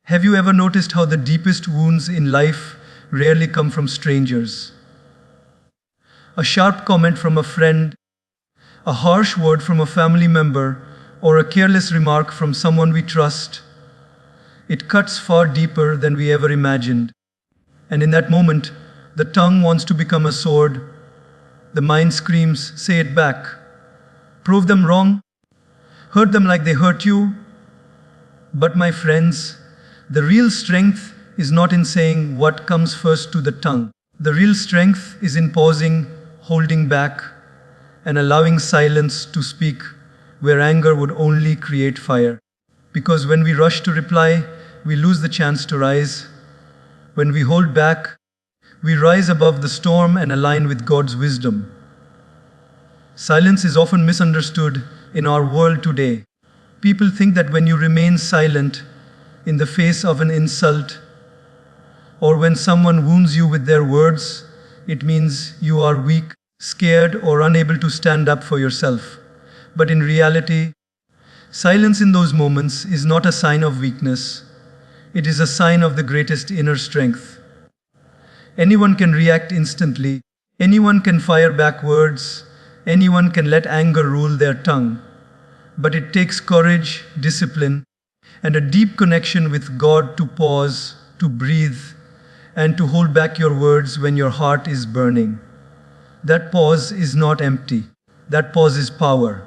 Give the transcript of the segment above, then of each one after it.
Have you ever noticed how the deepest wounds in life rarely come from strangers? A sharp comment from a friend, a harsh word from a family member, or a careless remark from someone we trust. It cuts far deeper than we ever imagined. And in that moment, the tongue wants to become a sword. The mind screams, say it back. Prove them wrong. Hurt them like they hurt you. But my friends, the real strength is not in saying what comes first to the tongue. The real strength is in pausing, holding back, and allowing silence to speak where anger would only create fire. Because when we rush to reply, we lose the chance to rise. When we hold back, we rise above the storm and align with God's wisdom. Silence is often misunderstood in our world today. People think that when you remain silent in the face of an insult, or when someone wounds you with their words, it means you are weak, scared, or unable to stand up for yourself. But in reality, silence in those moments is not a sign of weakness. It is a sign of the greatest inner strength. Anyone can react instantly. Anyone can fire back words. Anyone can let anger rule their tongue. But it takes courage, discipline, and a deep connection with God to pause, to breathe, and to hold back your words when your heart is burning. That pause is not empty. That pause is power.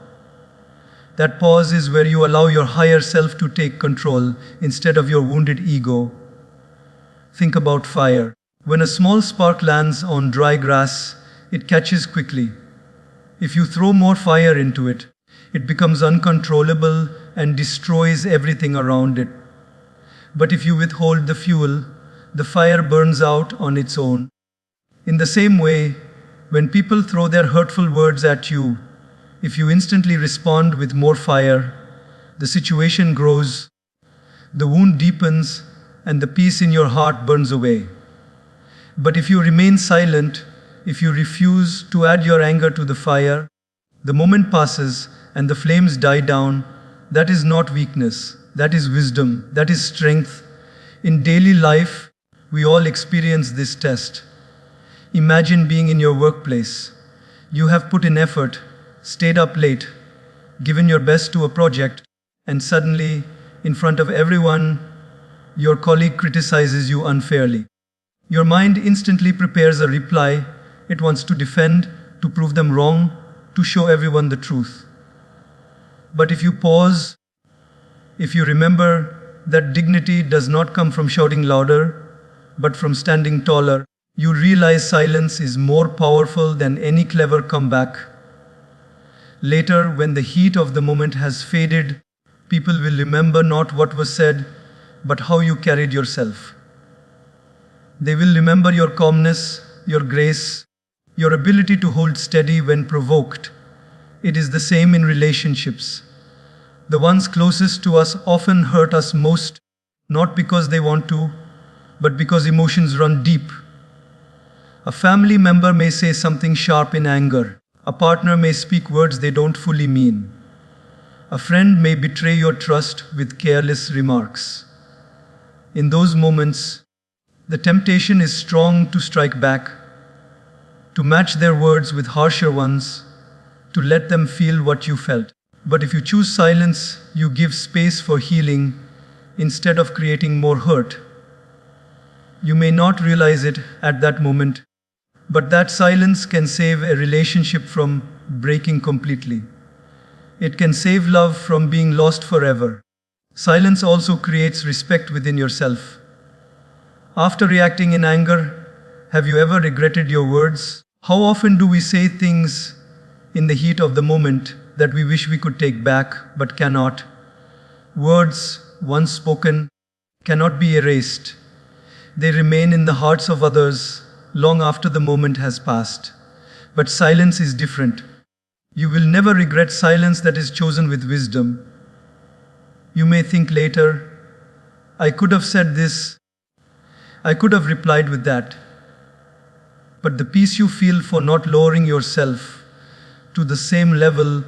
That pause is where you allow your higher self to take control instead of your wounded ego. Think about fire. When a small spark lands on dry grass, it catches quickly. If you throw more fire into it, it becomes uncontrollable and destroys everything around it. But if you withhold the fuel, the fire burns out on its own. In the same way, when people throw their hurtful words at you, if you instantly respond with more fire, the situation grows, the wound deepens, and the peace in your heart burns away. But if you remain silent, if you refuse to add your anger to the fire, the moment passes and the flames die down. That is not weakness, that is wisdom, that is strength. In daily life, we all experience this test. Imagine being in your workplace. You have put in effort, stayed up late, given your best to a project, and suddenly, in front of everyone, your colleague criticizes you unfairly. Your mind instantly prepares a reply. It wants to defend, to prove them wrong, to show everyone the truth. But if you pause, if you remember that dignity does not come from shouting louder, but from standing taller, you realize silence is more powerful than any clever comeback. Later, when the heat of the moment has faded, people will remember not what was said, but how you carried yourself. They will remember your calmness, your grace, your ability to hold steady when provoked. It is the same in relationships. The ones closest to us often hurt us most, not because they want to, but because emotions run deep. A family member may say something sharp in anger. A partner may speak words they don't fully mean. A friend may betray your trust with careless remarks. In those moments, the temptation is strong to strike back, to match their words with harsher ones, to let them feel what you felt. But if you choose silence, you give space for healing instead of creating more hurt. You may not realize it at that moment, but that silence can save a relationship from breaking completely. It can save love from being lost forever. Silence also creates respect within yourself. After reacting in anger, have you ever regretted your words? How often do we say things in the heat of the moment that we wish we could take back but cannot? Words, once spoken, cannot be erased. They remain in the hearts of others long after the moment has passed. But silence is different. You will never regret silence that is chosen with wisdom. You may think later, I could have said this, I could have replied with that. But the peace you feel for not lowering yourself to the same level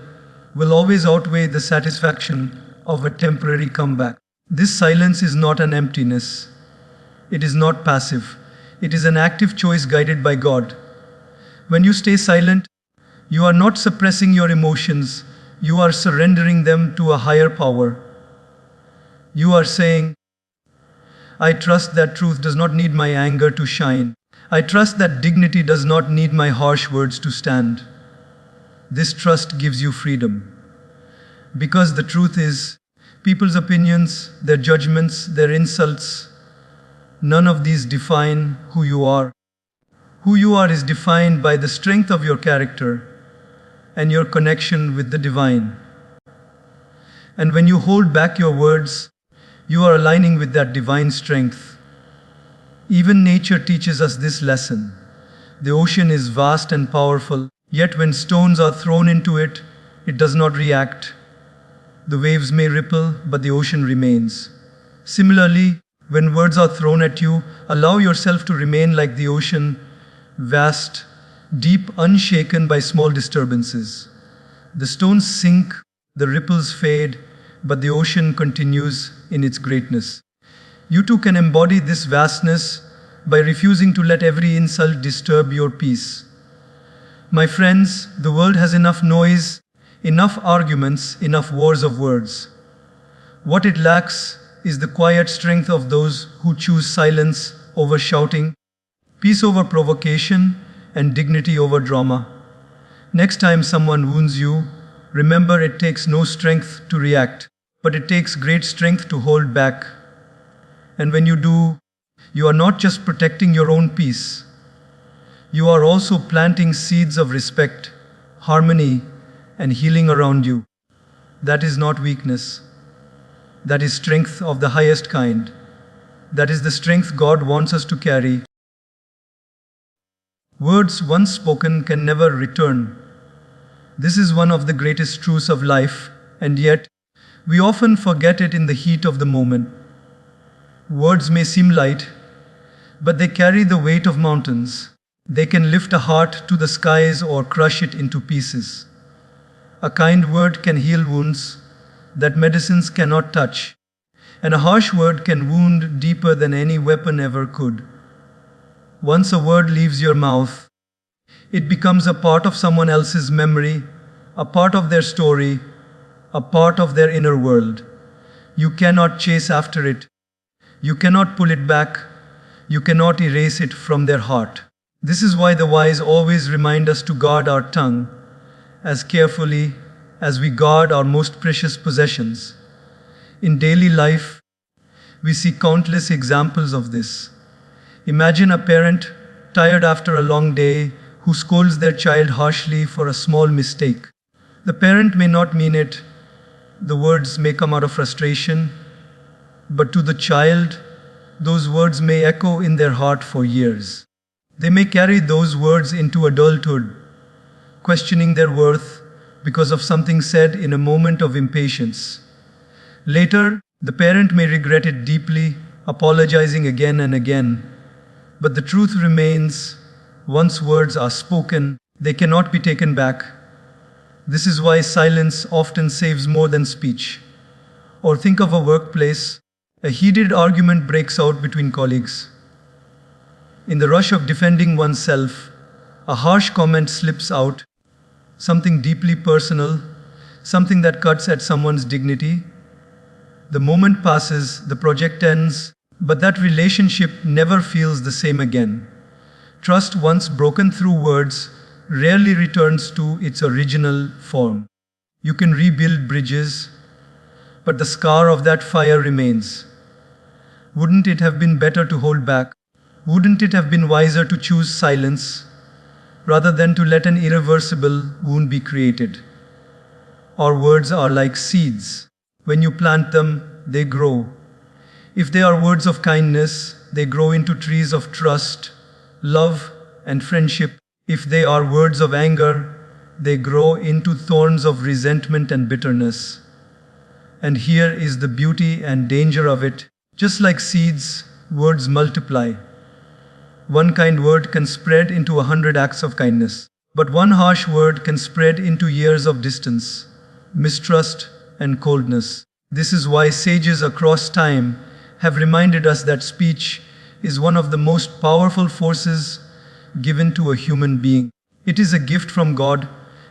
will always outweigh the satisfaction of a temporary comeback. This silence is not an emptiness. It is not passive. It is an active choice guided by God. When you stay silent, you are not suppressing your emotions, you are surrendering them to a higher power. You are saying, I trust that truth does not need my anger to shine. I trust that dignity does not need my harsh words to stand. This trust gives you freedom. Because the truth is, people's opinions, their judgments, their insults, none of these define who you are. Who you are is defined by the strength of your character and your connection with the divine. And when you hold back your words, you are aligning with that divine strength. Even nature teaches us this lesson. The ocean is vast and powerful, yet when stones are thrown into it, it does not react. The waves may ripple, but the ocean remains. Similarly, when words are thrown at you, allow yourself to remain like the ocean, vast, deep, unshaken by small disturbances. The stones sink, the ripples fade, but the ocean continues in its greatness. You too can embody this vastness by refusing to let every insult disturb your peace. My friends, the world has enough noise, enough arguments, enough wars of words. What it lacks is the quiet strength of those who choose silence over shouting, peace over provocation, and dignity over drama. Next time someone wounds you, remember it takes no strength to react, but it takes great strength to hold back. And when you do, you are not just protecting your own peace, you are also planting seeds of respect, harmony, and healing around you. That is not weakness. That is strength of the highest kind. That is the strength God wants us to carry. Words once spoken can never return. This is one of the greatest truths of life, and yet, we often forget it in the heat of the moment. Words may seem light, but they carry the weight of mountains. They can lift a heart to the skies or crush it into pieces. A kind word can heal wounds that medicines cannot touch, and a harsh word can wound deeper than any weapon ever could. Once a word leaves your mouth, it becomes a part of someone else's memory, a part of their story, a part of their inner world. You cannot chase after it. You cannot pull it back. You cannot erase it from their heart. This is why the wise always remind us to guard our tongue as carefully as we guard our most precious possessions. In daily life, we see countless examples of this. Imagine a parent, tired after a long day, who scolds their child harshly for a small mistake. The parent may not mean it, the words may come out of frustration, but to the child, those words may echo in their heart for years. They may carry those words into adulthood, questioning their worth because of something said in a moment of impatience. Later, the parent may regret it deeply, apologizing again and again. But the truth remains, once words are spoken, they cannot be taken back. This is why silence often saves more than speech. Or think of a workplace. A heated argument breaks out between colleagues. In the rush of defending oneself, a harsh comment slips out, something deeply personal, something that cuts at someone's dignity. The moment passes, the project ends, but that relationship never feels the same again. Trust once broken through words rarely returns to its original form. You can rebuild bridges, but the scar of that fire remains. Wouldn't it have been better to hold back? Wouldn't it have been wiser to choose silence rather than to let an irreversible wound be created? Our words are like seeds. When you plant them, they grow. If they are words of kindness, they grow into trees of trust, love, and friendship. If they are words of anger, they grow into thorns of resentment and bitterness. And here is the beauty and danger of it. Just like seeds, words multiply. One kind word can spread into 100 acts of kindness, but one harsh word can spread into years of distance, mistrust, and coldness. This is why sages across time have reminded us that speech is one of the most powerful forces given to a human being. It is a gift from God,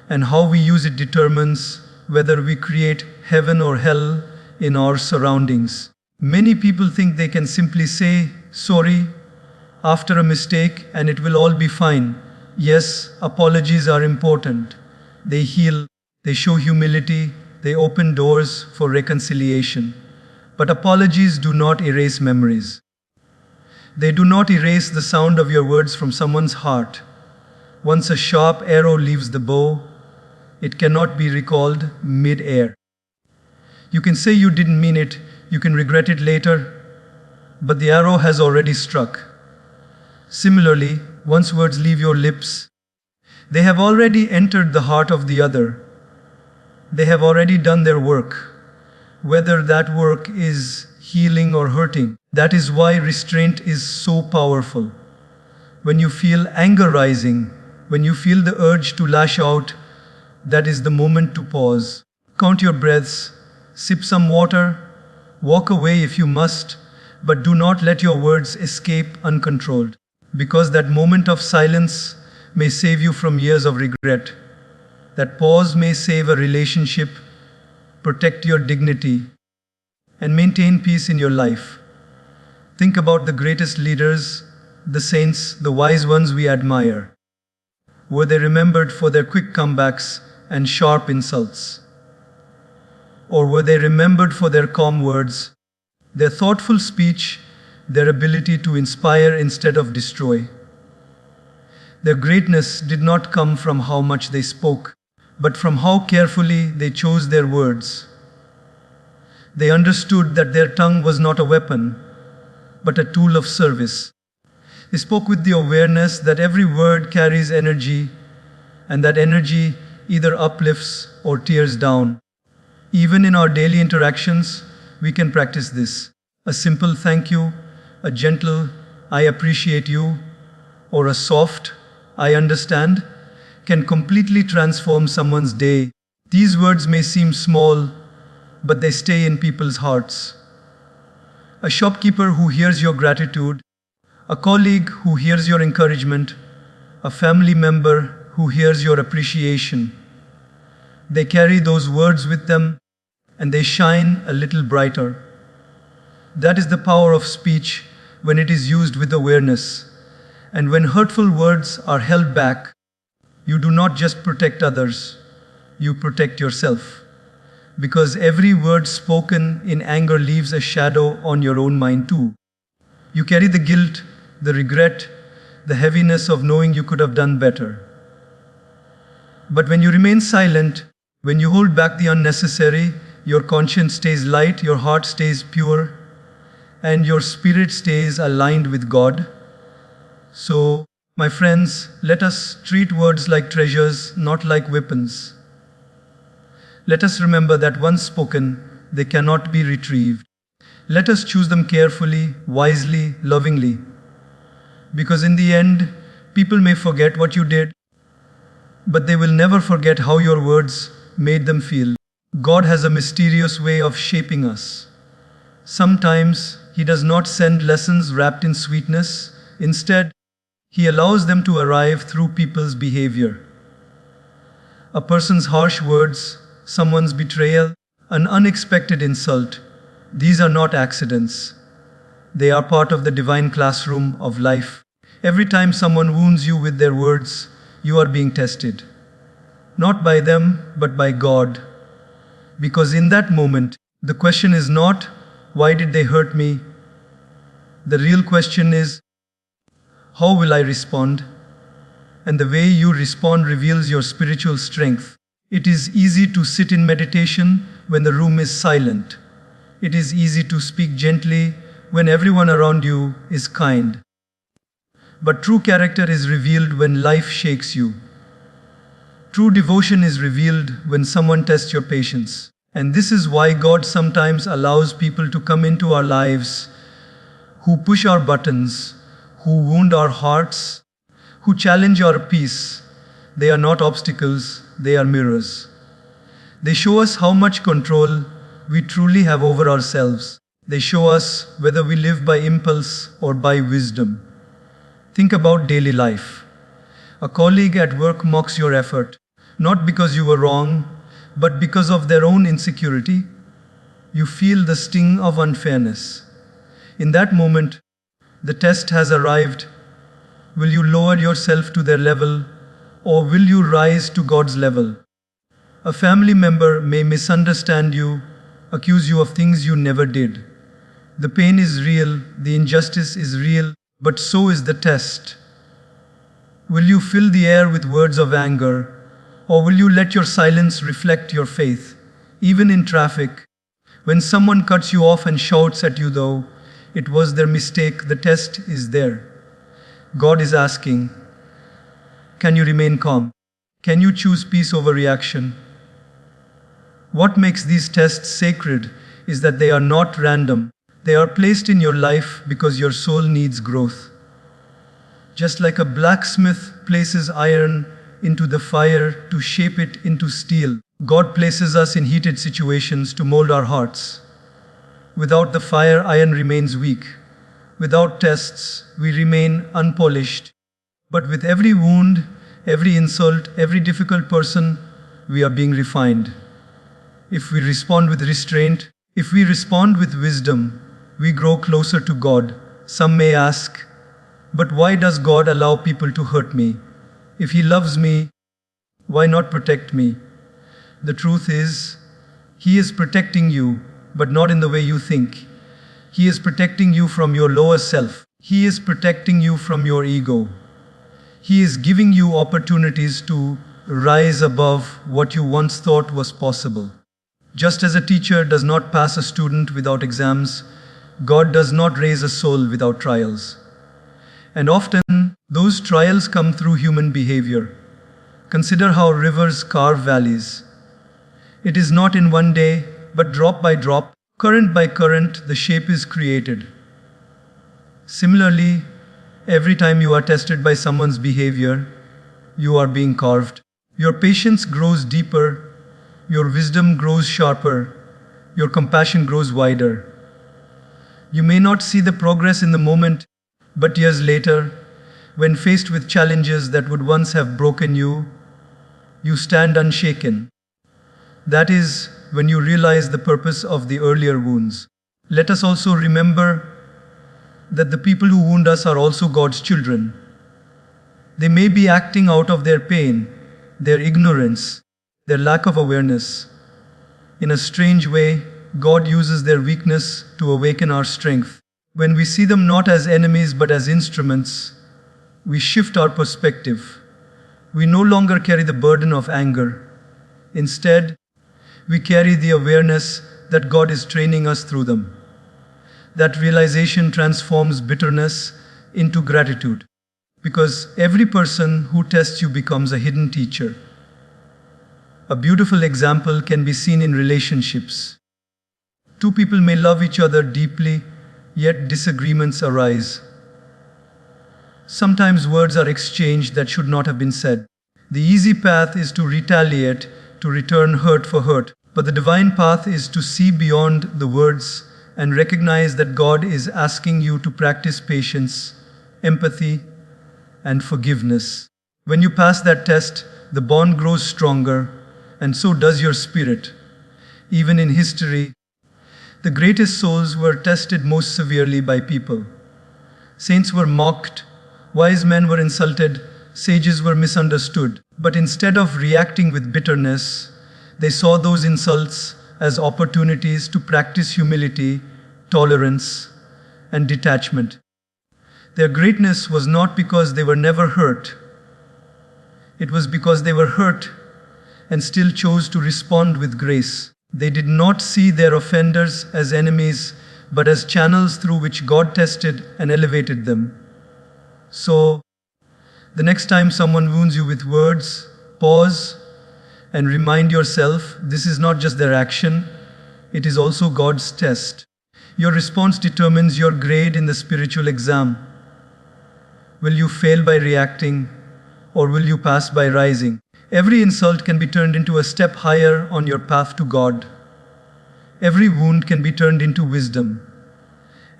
and how we use it determines whether we create heaven or hell in our surroundings. Many people think they can simply say sorry after a mistake and it will all be fine. Yes, apologies are important. They heal, they show humility, they open doors for reconciliation. But apologies do not erase memories. They do not erase the sound of your words from someone's heart. Once a sharp arrow leaves the bow, it cannot be recalled mid-air. You can say you didn't mean it, you can regret it later, but the arrow has already struck. Similarly, once words leave your lips, they have already entered the heart of the other. They have already done their work, whether that work is healing or hurting. That is why restraint is so powerful. When you feel anger rising, when you feel the urge to lash out, that is the moment to pause. Count your breaths, sip some water, walk away if you must, but do not let your words escape uncontrolled, because that moment of silence may save you from years of regret. That pause may save a relationship, protect your dignity, and maintain peace in your life. Think about the greatest leaders, the saints, the wise ones we admire. Were they remembered for their quick comebacks and sharp insults? Or were they remembered for their calm words, their thoughtful speech, their ability to inspire instead of destroy? Their greatness did not come from how much they spoke, but from how carefully they chose their words. They understood that their tongue was not a weapon, but a tool of service. They spoke with the awareness that every word carries energy, and that energy either uplifts or tears down. Even in our daily interactions, we can practice this. A simple thank you, a gentle I appreciate you, or a soft I understand can completely transform someone's day. These words may seem small, but they stay in people's hearts. A shopkeeper who hears your gratitude, a colleague who hears your encouragement, a family member who hears your appreciation. They carry those words with them and they shine a little brighter. That is the power of speech when it is used with awareness. And when hurtful words are held back, you do not just protect others, you protect yourself. Because every word spoken in anger leaves a shadow on your own mind too. You carry the guilt, the regret, the heaviness of knowing you could have done better. But when you remain silent, when you hold back the unnecessary, your conscience stays light, your heart stays pure, and your spirit stays aligned with God. So, my friends, let us treat words like treasures, not like weapons. Let us remember that once spoken, they cannot be retrieved. Let us choose them carefully, wisely, lovingly. Because in the end, people may forget what you did, but they will never forget how your words made them feel. God has a mysterious way of shaping us. Sometimes He does not send lessons wrapped in sweetness. Instead, He allows them to arrive through people's behavior. A person's harsh words, someone's betrayal, an unexpected insult. These are not accidents. They are part of the divine classroom of life. Every time someone wounds you with their words, you are being tested. Not by them, but by God. Because in that moment, the question is not, why did they hurt me? The real question is, how will I respond? And the way you respond reveals your spiritual strength. It is easy to sit in meditation when the room is silent. It is easy to speak gently when everyone around you is kind. But true character is revealed when life shakes you. True devotion is revealed when someone tests your patience. And this is why God sometimes allows people to come into our lives who push our buttons, who wound our hearts, who challenge our peace. They are not obstacles, they are mirrors. They show us how much control we truly have over ourselves. They show us whether we live by impulse or by wisdom. Think about daily life. A colleague at work mocks your effort, not because you were wrong, but because of their own insecurity. You feel the sting of unfairness. In that moment, the test has arrived. Will you lower yourself to their level, or will you rise to God's level? A family member may misunderstand you, accuse you of things you never did. The pain is real, the injustice is real, but so is the test. Will you fill the air with words of anger, or will you let your silence reflect your faith? Even in traffic, when someone cuts you off and shouts at you, though it was their mistake, the test is there. God is asking, can you remain calm? Can you choose peace over reaction? What makes these tests sacred is that they are not random. They are placed in your life because your soul needs growth. Just like a blacksmith places iron into the fire to shape it into steel, God places us in heated situations to mold our hearts. Without the fire, iron remains weak. Without tests, we remain unpolished. But with every wound, every insult, every difficult person, we are being refined. If we respond with restraint, if we respond with wisdom, we grow closer to God. Some may ask, but why does God allow people to hurt me? If He loves me, why not protect me? The truth is, He is protecting you, but not in the way you think. He is protecting you from your lower self. He is protecting you from your ego. He is giving you opportunities to rise above what you once thought was possible. Just as a teacher does not pass a student without exams, God does not raise a soul without trials. And often, those trials come through human behavior. Consider how rivers carve valleys. It is not in one day, but drop by drop, current by current, the shape is created. Similarly, every time you are tested by someone's behavior, you are being carved. Your patience grows deeper, your wisdom grows sharper, your compassion grows wider. You may not see the progress in the moment, but years later, when faced with challenges that would once have broken you, you stand unshaken. That is when you realize the purpose of the earlier wounds. Let us also remember that the people who wound us are also God's children. They may be acting out of their pain, their ignorance, their lack of awareness. In a strange way, God uses their weakness to awaken our strength. When we see them not as enemies but as instruments, we shift our perspective. We no longer carry the burden of anger. Instead, we carry the awareness that God is training us through them. That realization transforms bitterness into gratitude, because every person who tests you becomes a hidden teacher. A beautiful example can be seen in relationships. Two people may love each other deeply, yet disagreements arise. Sometimes words are exchanged that should not have been said. The easy path is to retaliate, to return hurt for hurt. But the divine path is to see beyond the words and recognize that God is asking you to practice patience, empathy, and forgiveness. When you pass that test, the bond grows stronger, and so does your spirit. Even in history, the greatest souls were tested most severely by people. Saints were mocked, wise men were insulted, sages were misunderstood. But instead of reacting with bitterness, they saw those insults as opportunities to practice humility, tolerance, and detachment. Their greatness was not because they were never hurt. It was because they were hurt and still chose to respond with grace. They did not see their offenders as enemies, but as channels through which God tested and elevated them. So, the next time someone wounds you with words, pause and remind yourself this is not just their action, it is also God's test. Your response determines your grade in the spiritual exam. Will you fail by reacting, or will you pass by rising? Every insult can be turned into a step higher on your path to God. Every wound can be turned into wisdom.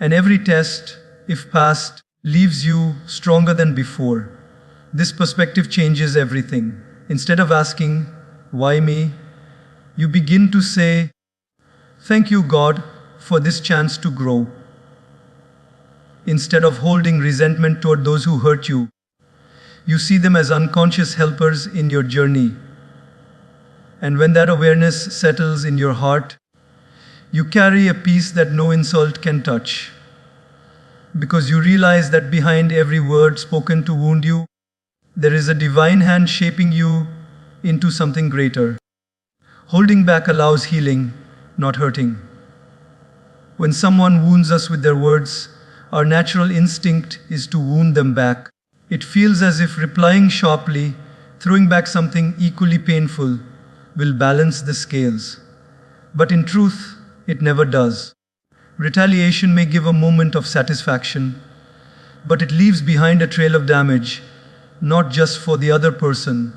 And every test, if passed, leaves you stronger than before. This perspective changes everything. Instead of asking, "Why me?" you begin to say, "Thank you, God, for this chance to grow." Instead of holding resentment toward those who hurt you, you see them as unconscious helpers in your journey. And when that awareness settles in your heart, you carry a peace that no insult can touch. Because you realize that behind every word spoken to wound you, there is a divine hand shaping you into something greater. Holding back allows healing, not hurting. When someone wounds us with their words, our natural instinct is to wound them back. It feels as if replying sharply, throwing back something equally painful, will balance the scales. But in truth, it never does. Retaliation may give a moment of satisfaction, but it leaves behind a trail of damage, not just for the other person,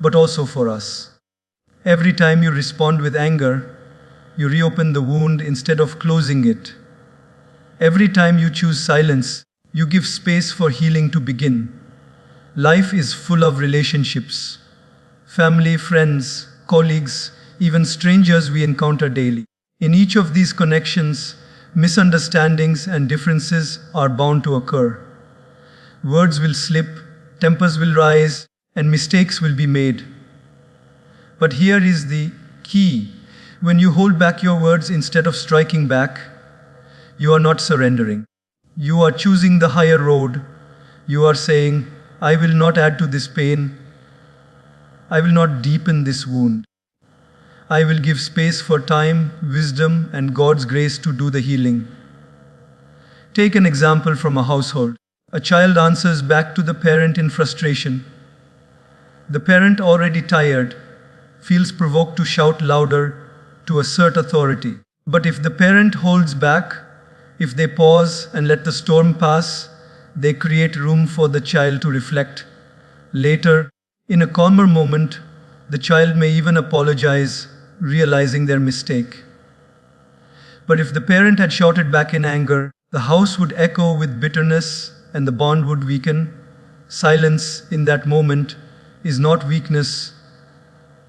but also for us. Every time you respond with anger, you reopen the wound instead of closing it. Every time you choose silence, you give space for healing to begin. Life is full of relationships. Family, friends, colleagues, even strangers we encounter daily. In each of these connections, misunderstandings and differences are bound to occur. Words will slip, tempers will rise, and mistakes will be made. But here is the key. When you hold back your words instead of striking back, you are not surrendering. You are choosing the higher road. You are saying, "I will not add to this pain. I will not deepen this wound. I will give space for time, wisdom, and God's grace to do the healing." Take an example from a household. A child answers back to the parent in frustration. The parent, already tired, feels provoked to shout louder, to assert authority. But if the parent holds back, if they pause and let the storm pass, they create room for the child to reflect. Later, in a calmer moment, the child may even apologize, realizing their mistake. But if the parent had shouted back in anger, the house would echo with bitterness and the bond would weaken. Silence in that moment is not weakness,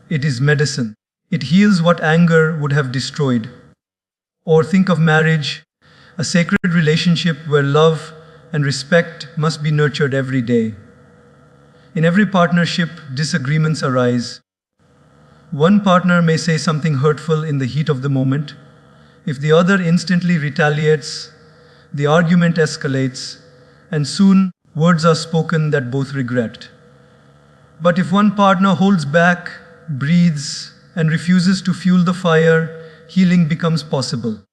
it is medicine. It heals what anger would have destroyed. Or think of marriage, a sacred relationship where love and respect must be nurtured every day. In every partnership, disagreements arise. One partner may say something hurtful in the heat of the moment. If the other instantly retaliates, the argument escalates, and soon words are spoken that both regret. But if one partner holds back, breathes, and refuses to fuel the fire, healing becomes possible.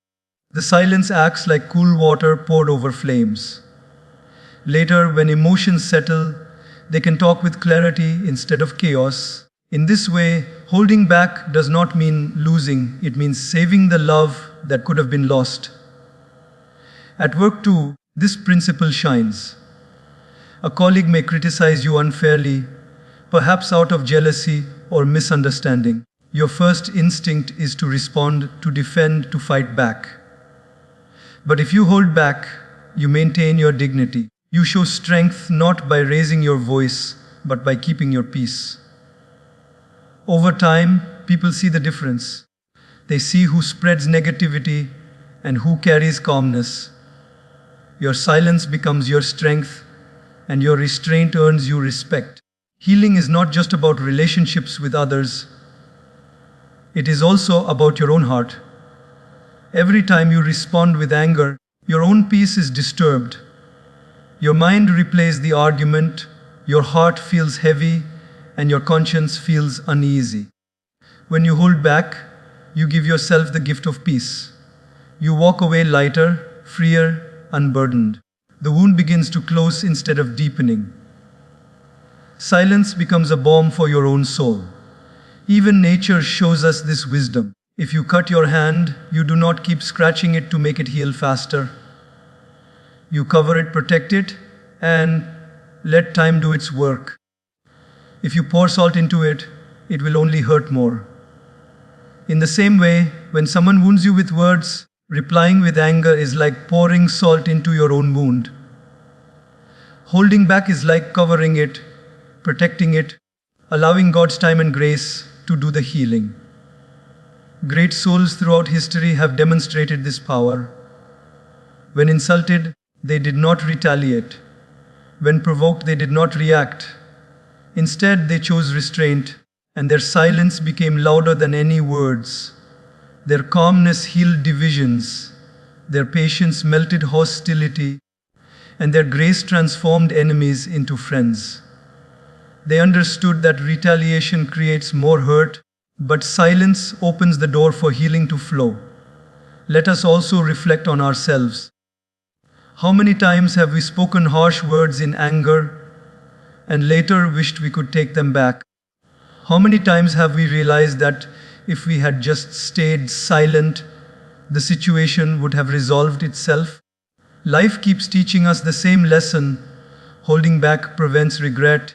The silence acts like cool water poured over flames. Later, when emotions settle, they can talk with clarity instead of chaos. In this way, holding back does not mean losing, it means saving the love that could have been lost. At work too, this principle shines. A colleague may criticize you unfairly, perhaps out of jealousy or misunderstanding. Your first instinct is to respond, to defend, to fight back. But if you hold back, you maintain your dignity. You show strength not by raising your voice, but by keeping your peace. Over time, people see the difference. They see who spreads negativity and who carries calmness. Your silence becomes your strength, and your restraint earns you respect. Healing is not just about relationships with others, it is also about your own heart. Every time you respond with anger, your own peace is disturbed. Your mind replays the argument, your heart feels heavy, and your conscience feels uneasy. When you hold back, you give yourself the gift of peace. You walk away lighter, freer, unburdened. The wound begins to close instead of deepening. Silence becomes a balm for your own soul. Even nature shows us this wisdom. If you cut your hand, you do not keep scratching it to make it heal faster. You cover it, protect it, and let time do its work. If you pour salt into it, it will only hurt more. In the same way, When someone wounds you with words, replying with anger is like pouring salt into your own wound. Holding back is like covering it, protecting it, allowing God's time and grace to do the healing. Great souls throughout history have demonstrated this power. When insulted, they did not retaliate. When provoked, they did not react. Instead, they chose restraint, and their silence became louder than any words. Their calmness healed divisions. Their patience melted hostility, and their grace transformed enemies into friends. They understood that retaliation creates more hurt, but silence opens the door for healing to flow. Let us also reflect on ourselves. How many times have we spoken harsh words in anger and later wished we could take them back? How many times have we realized that if we had just stayed silent, the situation would have resolved itself? Life keeps teaching us the same lesson. Holding back prevents regret,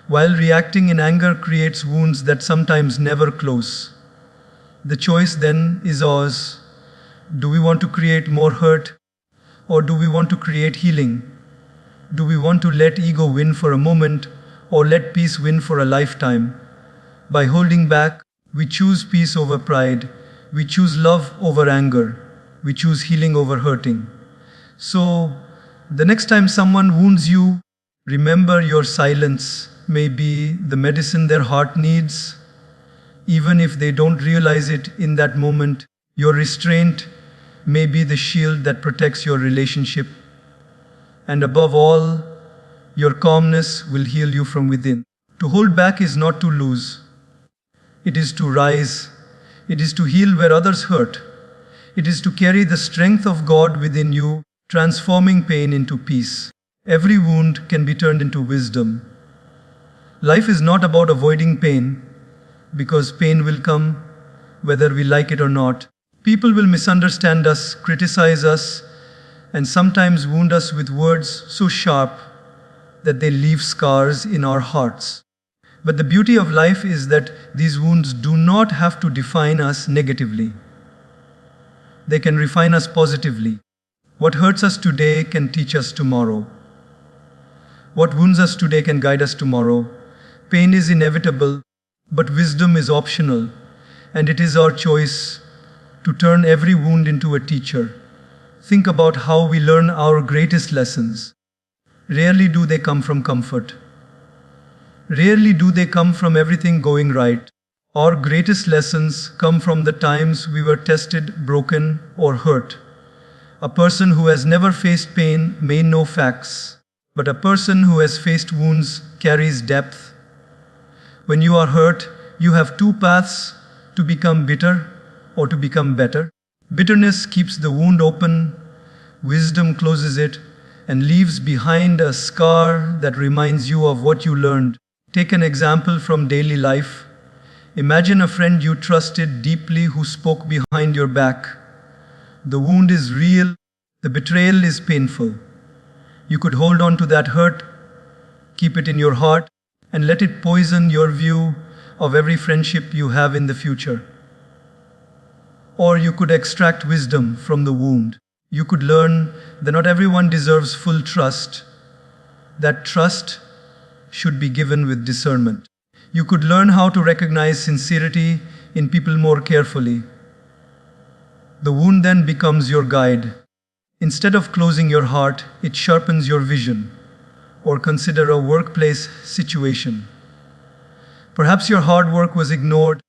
while reacting in anger creates wounds that sometimes never close. The choice then is ours. Do we want to create more hurt, or do we want to create healing? Do we want to let ego win for a moment, or let peace win for a lifetime? By holding back, we choose peace over pride. We choose love over anger. We choose healing over hurting. So, the next time someone wounds you, remember your silence may be the medicine their heart needs. Even if they don't realize it in that moment, your restraint may be the shield that protects your relationship. And above all, your calmness will heal you from within. To hold back is not to lose. It is to rise. It is to heal where others hurt. It is to carry the strength of God within you, transforming pain into peace. Every wound can be turned into wisdom. Life is not about avoiding pain, because pain will come whether we like it or not. People will misunderstand us, criticize us, and sometimes wound us with words so sharp that they leave scars in our hearts. But the beauty of life is that these wounds do not have to define us negatively. They can refine us positively. What hurts us today can teach us tomorrow. What wounds us today can guide us tomorrow. Pain is inevitable, but wisdom is optional, and it is our choice to turn every wound into a teacher. Think about how we learn our greatest lessons. Rarely do they come from comfort. Rarely do they come from everything going right. Our greatest lessons come from the times we were tested, broken, or hurt. A person who has never faced pain may know facts, but a person who has faced wounds carries depth. When you are hurt, you have two paths: to become bitter or to become better. Bitterness keeps the wound open, wisdom closes it, and leaves behind a scar that reminds you of what you learned. Take an example from daily life. Imagine a friend you trusted deeply who spoke behind your back. The wound is real, the betrayal is painful. You could hold on to that hurt, keep it in your heart, and let it poison your view of every friendship you have in the future. Or you could extract wisdom from the wound. You could learn that not everyone deserves full trust. That trust should be given with discernment. You could learn how to recognize sincerity in people more carefully. The wound then becomes your guide. Instead of closing your heart, it sharpens your vision. Or consider a workplace situation. Perhaps your hard work was ignored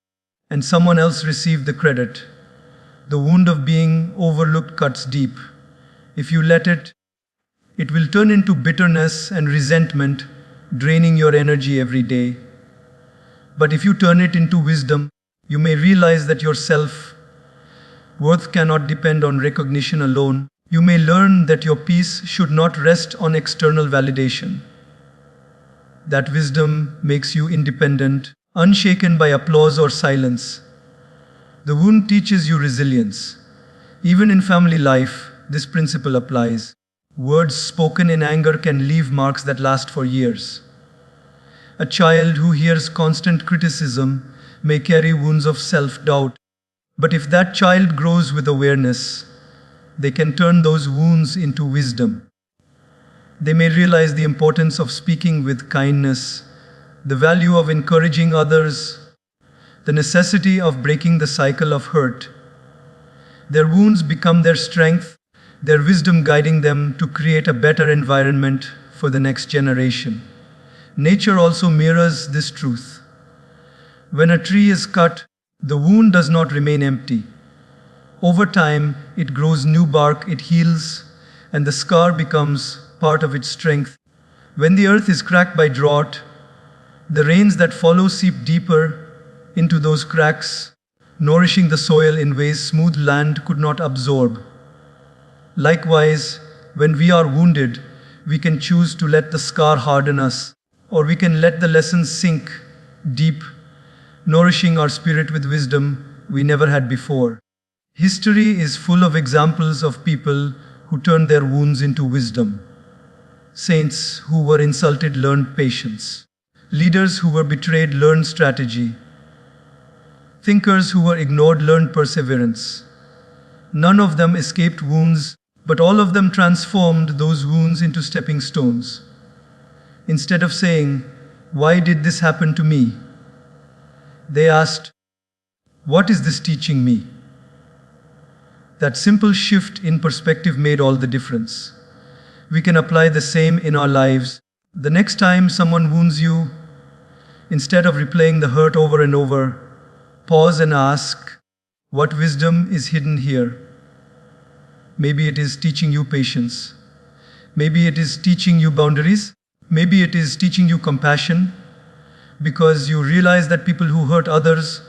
and someone else received the credit. The wound of being overlooked cuts deep. If you let it, it will turn into bitterness and resentment, draining your energy every day. But if you turn it into wisdom, you may realize that your self-worth cannot depend on recognition alone. You may learn that your peace should not rest on external validation. That wisdom makes you independent, unshaken by applause or silence. The wound teaches you resilience. Even in family life, this principle applies. Words spoken in anger can leave marks that last for years. A child who hears constant criticism may carry wounds of self-doubt. But if that child grows with awareness, they can turn those wounds into wisdom. They may realize the importance of speaking with kindness, the value of encouraging others, the necessity of breaking the cycle of hurt. Their wounds become their strength, their wisdom guiding them to create a better environment for the next generation. Nature also mirrors this truth. When a tree is cut, the wound does not remain empty. Over time, it grows new bark, it heals, and the scar becomes part of its strength. When the earth is cracked by drought, the rains that follow seep deeper into those cracks, nourishing the soil in ways smooth land could not absorb. Likewise, when we are wounded, we can choose to let the scar harden us, or we can let the lessons sink deep, nourishing our spirit with wisdom we never had before. History is full of examples of people who turned their wounds into wisdom. Saints who were insulted learned patience. Leaders who were betrayed learned strategy. Thinkers who were ignored learned perseverance. None of them escaped wounds, but all of them transformed those wounds into stepping stones. Instead of saying, "Why did this happen to me?" they asked, "What is this teaching me?" That simple shift in perspective made all the difference. We can apply the same in our lives. The next time someone wounds you, instead of replaying the hurt over and over, pause and ask, what wisdom is hidden here? Maybe it is teaching you patience. Maybe it is teaching you boundaries. Maybe it is teaching you compassion, because you realize that people who hurt others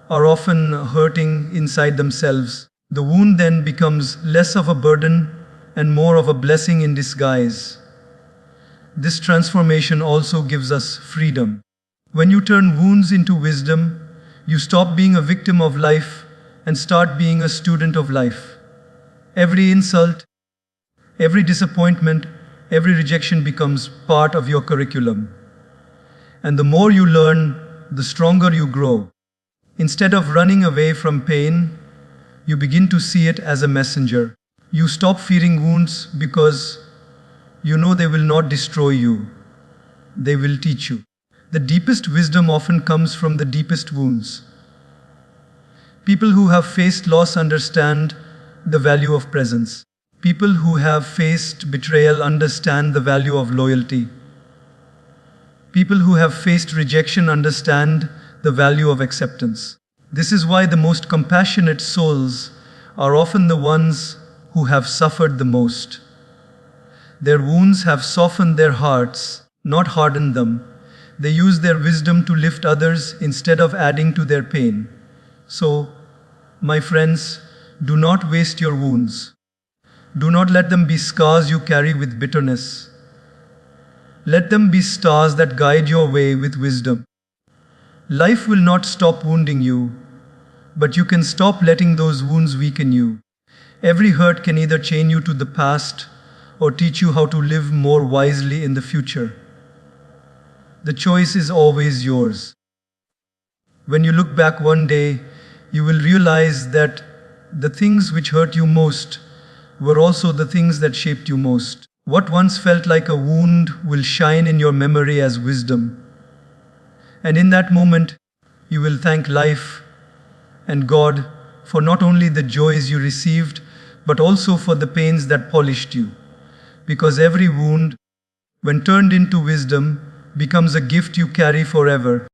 are often hurting inside themselves. The wound then becomes less of a burden and more of a blessing in disguise. This transformation also gives us freedom. When you turn wounds into wisdom, you stop being a victim of life and start being a student of life. Every insult, every disappointment, every rejection becomes part of your curriculum. And the more you learn, the stronger you grow. Instead of running away from pain, you begin to see it as a messenger. You stop fearing wounds because you know they will not destroy you. They will teach you. The deepest wisdom often comes from the deepest wounds. People who have faced loss understand the value of presence. People who have faced betrayal understand the value of loyalty. People who have faced rejection understand the value of acceptance. This is why the most compassionate souls are often the ones who have suffered the most. Their wounds have softened their hearts, not hardened them. They use their wisdom to lift others instead of adding to their pain. So, my friends, do not waste your wounds. Do not let them be scars you carry with bitterness. Let them be stars that guide your way with wisdom. Life will not stop wounding you, but you can stop letting those wounds weaken you. Every hurt can either chain you to the past or teach you how to live more wisely in the future. The choice is always yours. When you look back one day, you will realize that the things which hurt you most were also the things that shaped you most. What once felt like a wound will shine in your memory as wisdom. And in that moment, you will thank life and God for not only the joys you received, but also for the pains that polished you. Because every wound, when turned into wisdom, becomes a gift you carry forever.